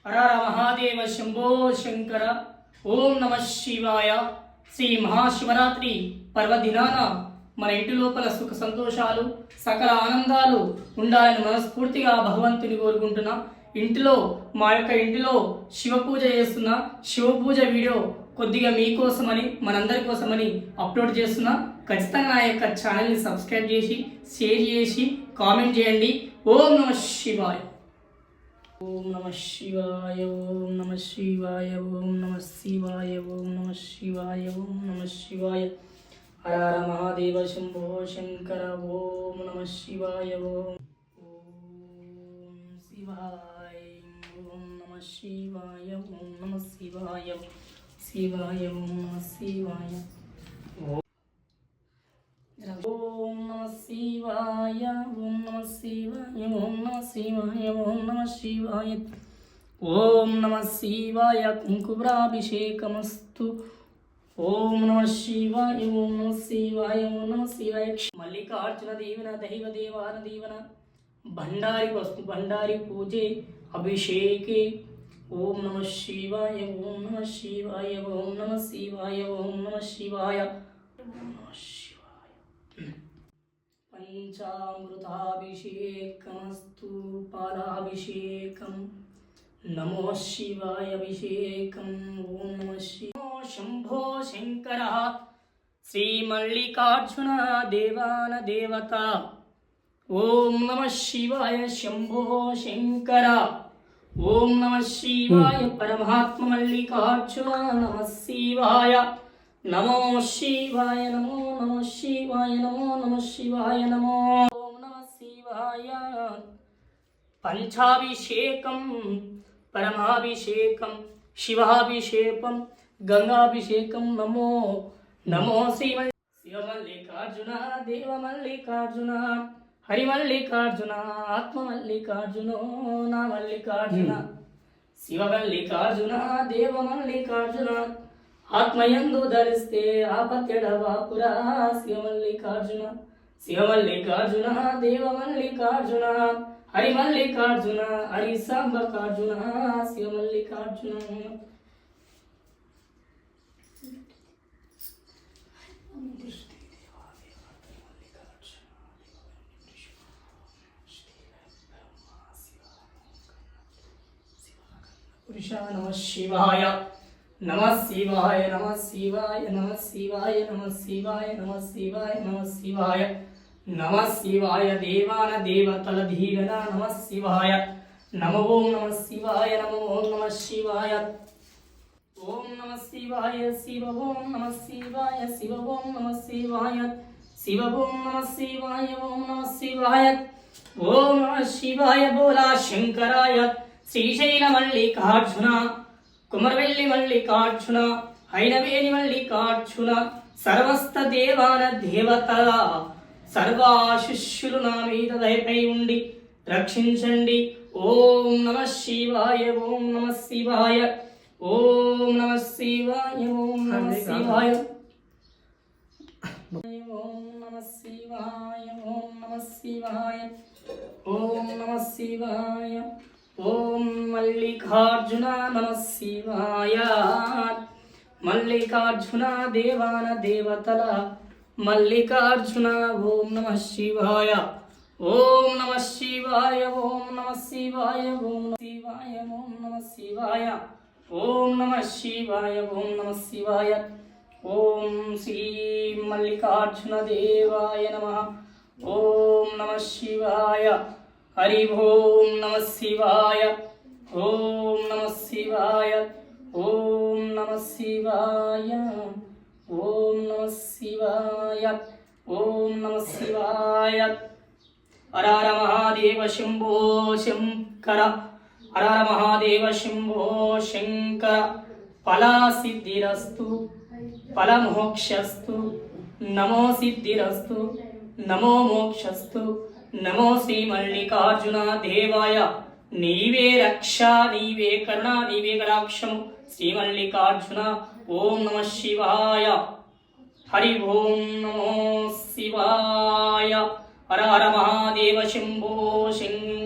హర మహాదేవ శంభో శంకర. ఓం నమ శివాయ. శ్రీ మహాశివరాత్రి పర్వదినాన మన ఇంటి లోపల సుఖ సంతోషాలు సకల ఆనందాలు ఉండాలని మనస్ఫూర్తిగా భగవంతుని కోరుకుంటున్నా. మా యొక్క ఇంటిలో శివ పూజ చేస్తున్నా. శివ పూజ వీడియో కొద్దిగా మీకోసమని మనందరి కోసమని అప్లోడ్ చేస్తున్నా. ఖచ్చితంగా నా యొక్క ఛానల్ని సబ్స్క్రైబ్ చేసి షేర్ చేసి కామెంట్ చేయండి. ఓం నమ శివాయ. ఓం నమ శివాయ. ఓం నమ శివాయ. ఓం నమ శివాయ. ఓం నమ శివాయ. ఓం నమ శివాయ. హర హర మహాదేవ శంభో శంకర. ఓం నమ శివాయ. ఓం శివాయ. ఓం నమ శివాయ. ఓం నమ శివాయ. శివాయ. ఓం నమ శివాయ. ఓం నమ శివాయ. ఓం నమ శివాయ. ఓం నమ శివాయ. ఓం నమ శివాయ. ఓం నమ శివాయ. కుంకుమాభిషేకమస్తు. ఓం నమ శివాయ. ఓం నమ శివాయ. ఓం నమ శివాయ. మల్లికార్జున దీవెన దైవ దేవాన దీవెన భండారి వస్తు భండారి పూజే అభిషేకే. ఓం నమ శివాయ. ఓం నమ శివాయ. ఓం నమ శివాయ. ఓం నమ శివాయ. ఓం నమ శివాయ. పంచామృతాభిషేకమస్తు పాలాభిషేకం. నమో శివాయ అభిషేకం. ఓం నమ శివాయ. శంభో శంకర. శ్రీ మల్లికార్జున దేవాన దేవత. ఓం నమ శివాయ. శంభో శంకర. ఓం నమ శివాయ. పరమాత్మ మల్లికార్జున. నమ శివాయ. నమో శివాయ. నమో నమ శివాయ. నమో నమ శివాయ. నమో ఓం నమ శివాయ. పంచాభిషేకం పరమాభిషేకం శివాభిషేకం గంగాభిషేకం. నమో నమో శివమల్లికార్జున దేవ మల్లికార్జున హరి మల్లికార్జున ఆత్మ మల్లికార్జునో నా మల్లికార్జున. శివ మల్లికార్జున దేవ మల్లికార్జున ఆత్మయందు ధరిస్తే ఆపత్యడవాపురా. శివ మల్లికార్జున శివ మల్లికార్జున దేవ మల్లికార్జున హరి మల్లికార్జున హరి సాంబకార్జున. శివ మల్లికార్జున. నమ శివాయ. నమ శివాయ. నమ శివాయ. నమ శివాయ. నమ శివాయ. నమ శివాయ. నమ శివాయ. నమ శివాయ. దేవాన దేవతల దీవెన. నమ శివాయ. నమ ఓం నమ శివాయ. నమ ఓం నమ శివాయ. ఓం నమ శివాయ. శివ ఓం నమ శివాయ. శివ ఓం నమ శివాయ. శివ ఓం నమ శివాయ. ఓం నమ శివాయ. ఓం నమ శివాయ. బోలా శంకరాయ. శ్రీశైల మల్లికార్జున కుమరవెల్లి మల్లికార్జున హైనవేని మల్లికార్జున సర్వస్థ దేవాన దేవత. సర్వాశిష్యులు నా మీద దయపై ఉండి రక్షించండి. ఓం నమ శివాయ. ఓం నమ శివాయ. ఓం నమ శివాయ. ఓం నమ శివాయ. ఓం నమ శివాయ. ఓం నమ శివాయ. ఓం నమ శివాయ. ఓం మల్లికార్జున నమ శివాయ. మల్లికార్జున దేవాన దేవతల మల్లికార్జున. ఓం నమ శివాయ. ఓం నమ శివాయ. ఓం నమ శివాయ. ఓం నమ శివాయ. ఓం నమ శివాయ. ఓం నమ శివాయ. ఓం నమ శివాయ. ఓం శ్రీ మల్లికార్జున దేవాయ నమః. ఓం నమ శివాయ. హరి ఓం నమ శివాయ. ఓం నమ శివాయ. ఓం నమ శివాయ. ఓం నమ శివాయ. ఓం నమ శివాయ. హర హర మహాదేవ శంభో శంకర. హర హర మహాదేవ శంభో శంకర. ఫలసిద్ధిరస్తు ఫలమోక్షస్తు. నమో సిద్ధిరస్తు నమో మోక్షస్తు. నమో శ్రీ మల్లికార్జున దేవాయ. నీవే రక్ష నీవే కరుణ నీవే కటాక్షము శ్రీ మల్లికార్జున. ఓం నమ శివాయ. హరి ఓం నమో శివాయ. హర హర మహాదేవ శంభో శంకర.